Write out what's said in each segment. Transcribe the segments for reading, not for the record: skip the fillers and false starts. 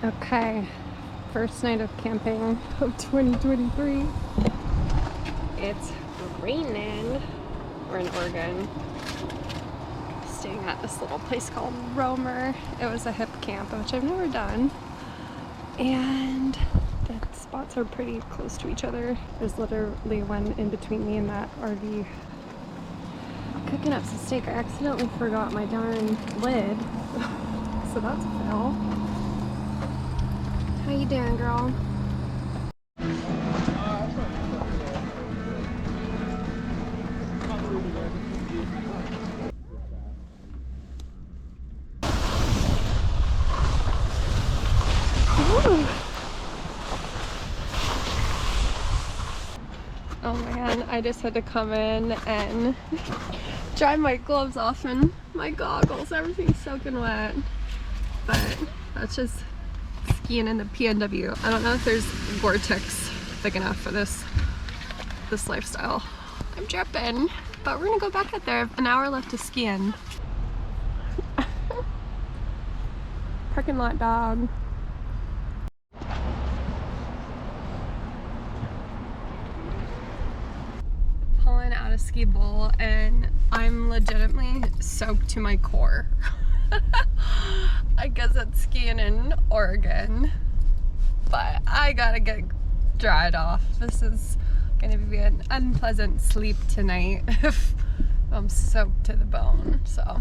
Okay, first night of camping of 2023. It's raining. We're in Oregon, staying at this little place called Romer. It was a hip camp, which I've never done, and the spots are pretty close to each other. There's literally one in between me and that RV. Cooking up some steak. I accidentally forgot my darn lid, so that's a fail. How you doing, girl? Ooh. Oh man, I just had to come in and dry my gloves off and my goggles. Everything's soaking wet. But that's just skiing in the PNW. I don't know if there's Gore-Tex thick enough for this lifestyle. I'm dripping, but we're gonna go back out there. An hour left to ski in. Parking lot dog. Pulling out a ski bowl and I'm legitimately soaked to my core. I guess it's skiing in Oregon, but I gotta get dried off. This is gonna be an unpleasant sleep tonight if I'm soaked to the bone. So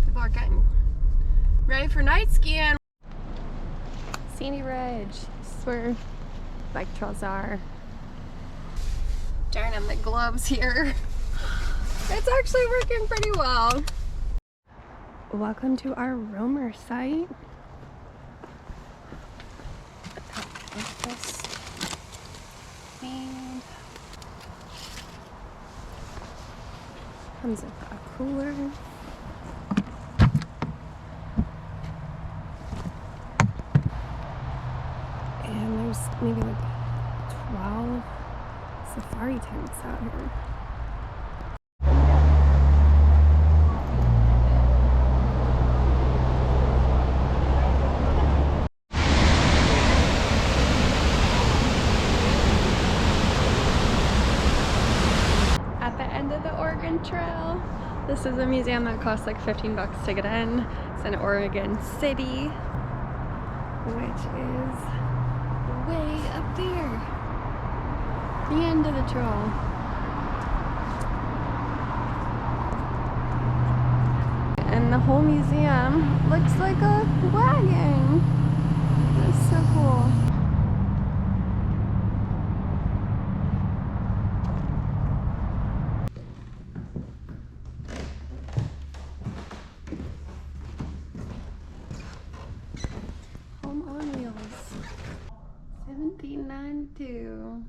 people are getting ready for night skiing. Sandy Ridge, this is where bike trails are. Darn, the gloves here. It's actually working pretty well. Welcome to our Romer site. And comes with a cooler. And there's maybe like 12 safari tents out here. Trail. This is a museum that costs like 15 bucks to get in. It's in Oregon City, which is way up there. The end of the trail. And the whole museum looks like a wagon. That's so cool. On wheels. 1792.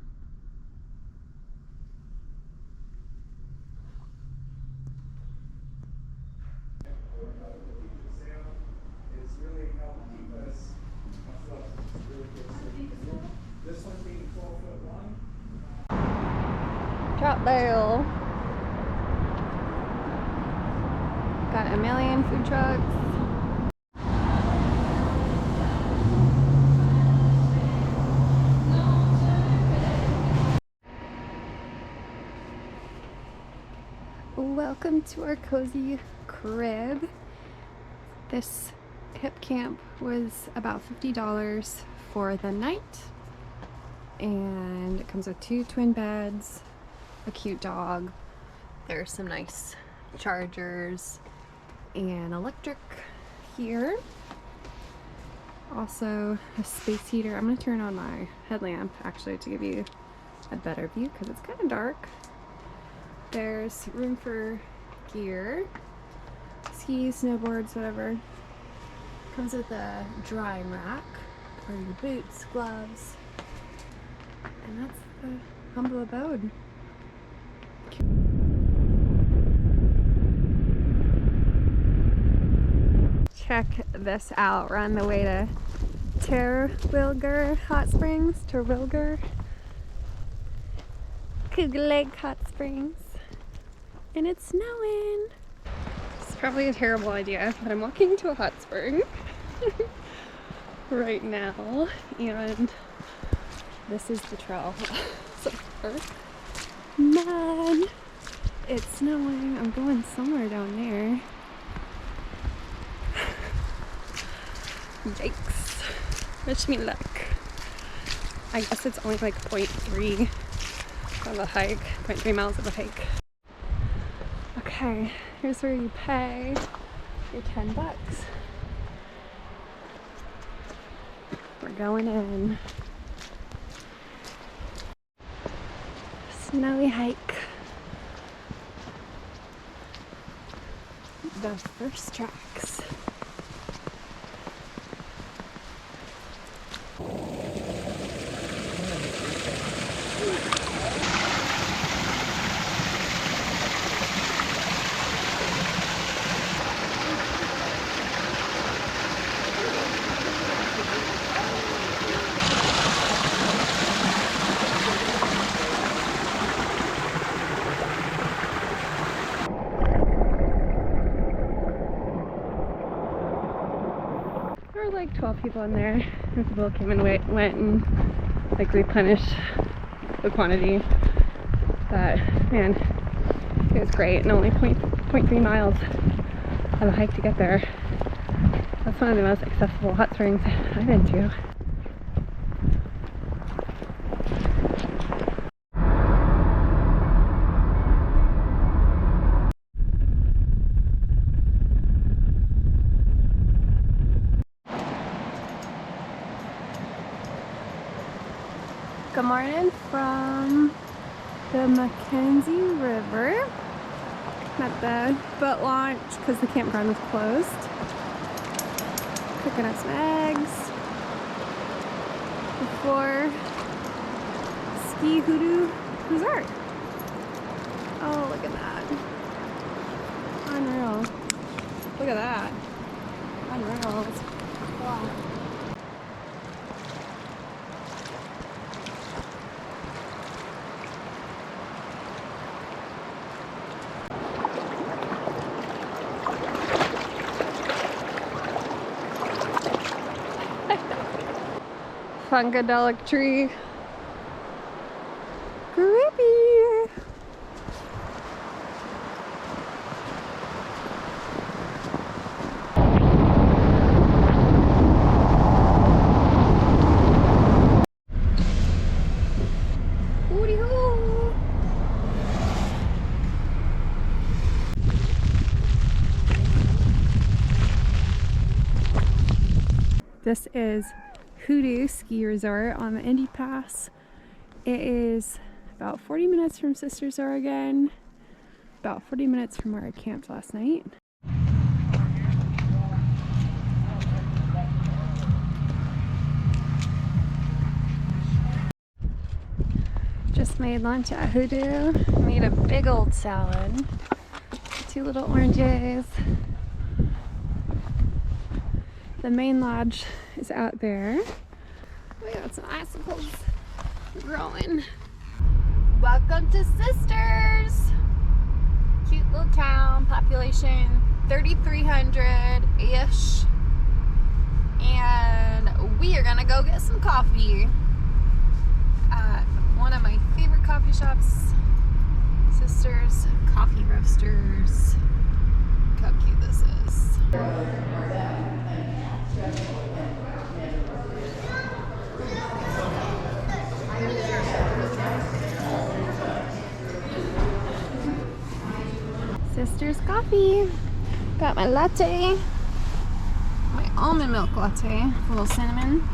It's really helped keep us afloat. It's really good. This one being 12-foot long. Drop barrel. Got a million food trucks. Welcome to our cozy crib. This hip camp was about $50 for the night, and it comes with 2 twin beds, a cute dog. There's some nice chargers and electric here. Also a space heater. I'm gonna turn on my headlamp actually to give you a better view because it's kind of dark. There's room for gear, skis, snowboards, whatever. Comes with a drying rack for your boots, gloves, and that's the humble abode. Check this out. We're on the way to Terwilliger Hot Springs. Terwilliger. Cougar Lake Hot Springs. And it's snowing. It's probably a terrible idea, but I'm walking to a hot spring. right now, and this is the trail so far. Man, it's snowing. I'm going somewhere down there. Yikes. Wish me luck. I guess it's only like 0.3 of a hike, 0.3 miles of a hike. Okay, here's where you pay your 10 bucks. We're going in. Snowy hike. The first tracks. There were like 12 people in there, and people came and went and like replenished the quantity. But man, it was great, and only 0.3 miles of a hike to get there. That's one of the most accessible hot springs I've been to. Good morning from the Mackenzie River. I'm at the boat launch because the campground was closed. Cooking up some eggs before Ski Hoodoo Resort. Oh, look at that. Unreal. Look at that. Unreal. Wow. Funkadelic tree. Creepy. Hooty-hoo. This is Hoodoo Ski Resort on the Indy Pass. It is about 40 minutes from Sisters, Oregon, about 40 minutes from where I camped last night. Just made lunch at Hoodoo. Made a big old salad, 2 little oranges. The main lodge is out there. We got some icicles growing. Welcome to Sisters! Cute little town, population 3,300-ish. And we are gonna go get some coffee at one of my favorite coffee shops, Sisters Coffee Roasters. Look how cute this is. Sisters Coffee. Got my latte. My almond milk latte. A little cinnamon.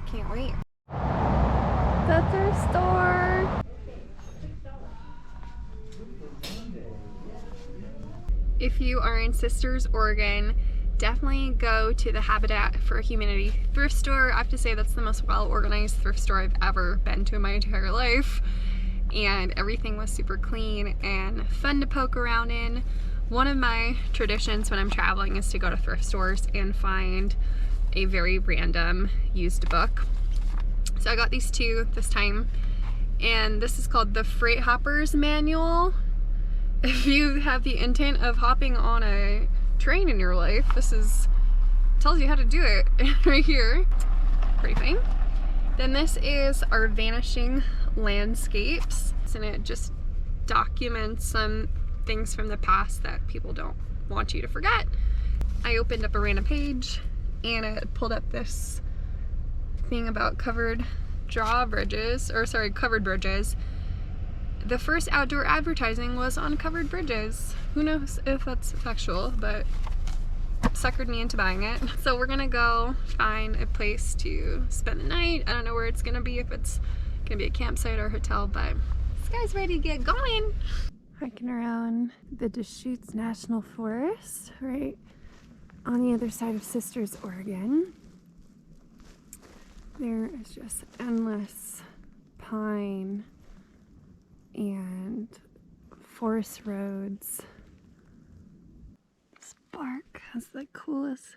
Can't wait. The thrift store. If you are in Sisters, Oregon, definitely go to the Habitat for Humanity thrift store. I have to say that's the most well-organized thrift store I've ever been to in my entire life. And everything was super clean and fun to poke around in. One of my traditions when I'm traveling is to go to thrift stores and find a very random used book. So I got these 2 this time, and this is called the Freight Hopper's Manual. If you have the intent of hopping on a train in your life, this is tells you how to do it right here. Pretty fine. Then this is our vanishing landscapes, and it just documents some things from the past that people don't want you to forget. I opened up a random page and it pulled up this thing about covered bridges. The first outdoor advertising was on covered bridges. Who knows if that's factual, but suckered me into buying it. So we're gonna go find a place to spend the night. I don't know where it's gonna be, if it's gonna be a campsite or a hotel, but this guy's ready to get going. Hiking around the Deschutes National Forest, right on the other side of Sisters, Oregon. There is just endless pine and forest roads. This bark has the coolest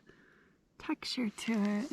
texture to it.